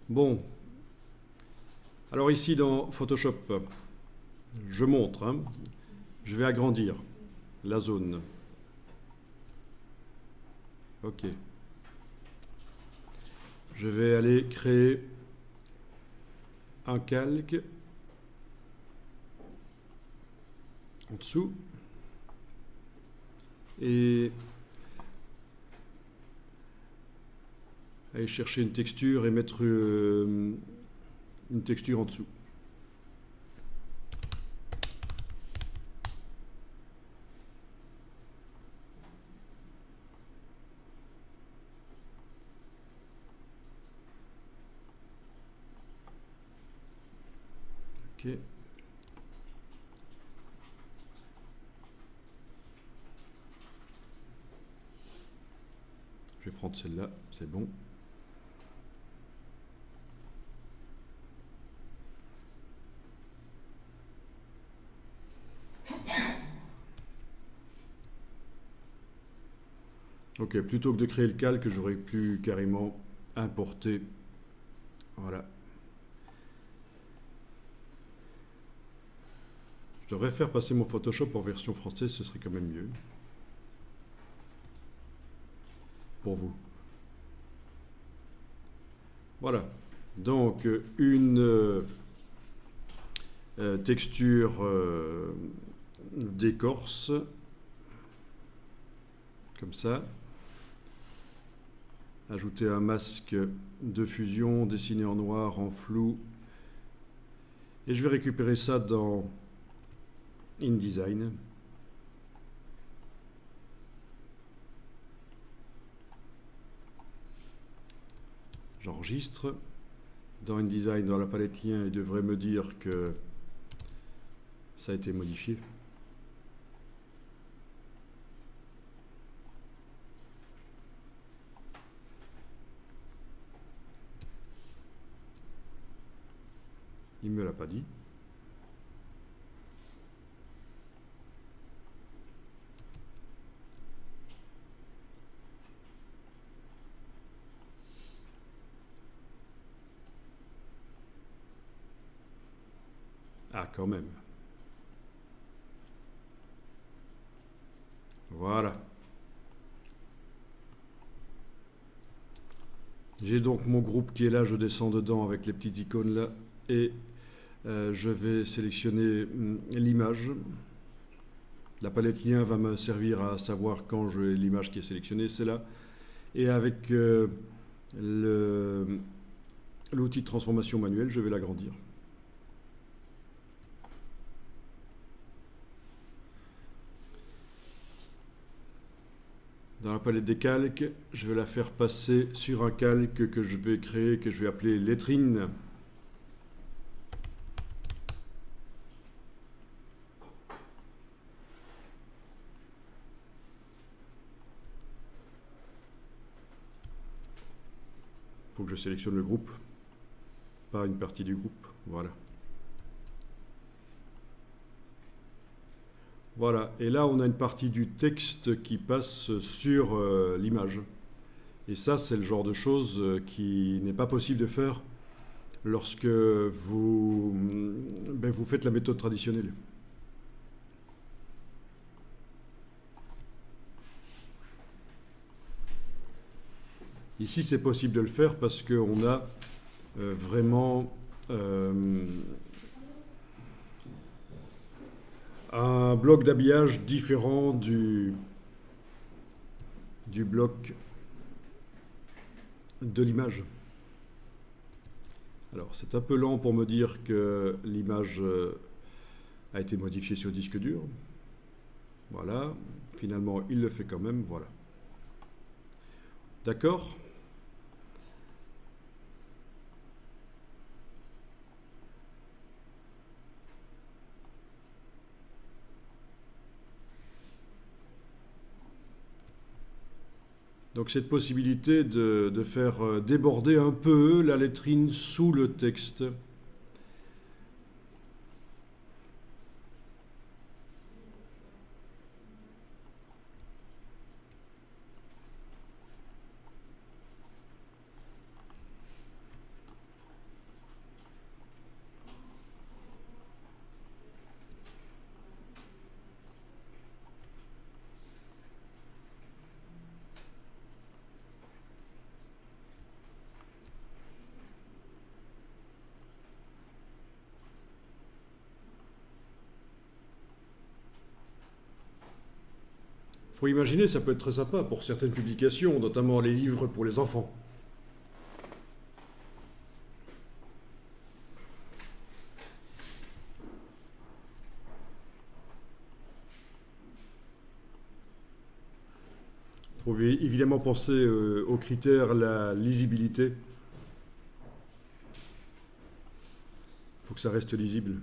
Bon, alors ici dans Photoshop, je montre, hein, je vais agrandir la zone. Ok. Je vais aller créer un calque en dessous et aller chercher une texture et mettre une texture en dessous. Ok. Je vais prendre celle-là, c'est bon. Ok, plutôt que de créer le calque, j'aurais pu carrément importer. Voilà. Je devrais faire passer mon Photoshop en version française, ce serait quand même mieux. Pour vous. Voilà. Donc, une texture d'écorce. Comme ça. Ajouter un masque de fusion, dessiné en noir, en flou. Et je vais récupérer ça dans InDesign. J'enregistre. Dans InDesign, dans la palette lien, il devrait me dire que ça a été modifié. Il ne me l'a pas dit. Ah, quand même. Voilà. J'ai donc mon groupe qui est là, je descends dedans avec les petites icônes là et je vais sélectionner l'image. La palette lien va me servir à savoir quand j'ai l'image qui est sélectionnée, c'est là. Et avec l'outil de transformation manuelle, je vais l'agrandir. Dans la palette des calques, je vais la faire passer sur un calque que je vais créer, que je vais appeler lettrine. Il faut que je sélectionne le groupe, pas une partie du groupe. Voilà. Voilà, et là on a une partie du texte qui passe sur l'image. Et ça, c'est le genre de choses qui n'est pas possible de faire lorsque vous faites la méthode traditionnelle. Ici, c'est possible de le faire parce qu'on a vraiment un bloc d'habillage différent du bloc de l'image. Alors, c'est un peu lent pour me dire que l'image a été modifiée sur disque dur. Voilà. Finalement, il le fait quand même. Voilà. D'accord ? Donc cette possibilité de faire déborder un peu la lettrine sous le texte. Faut imaginer, ça peut être très sympa pour certaines publications, notamment les livres pour les enfants. Il faut évidemment penser aux critères, la lisibilité. Il faut que ça reste lisible.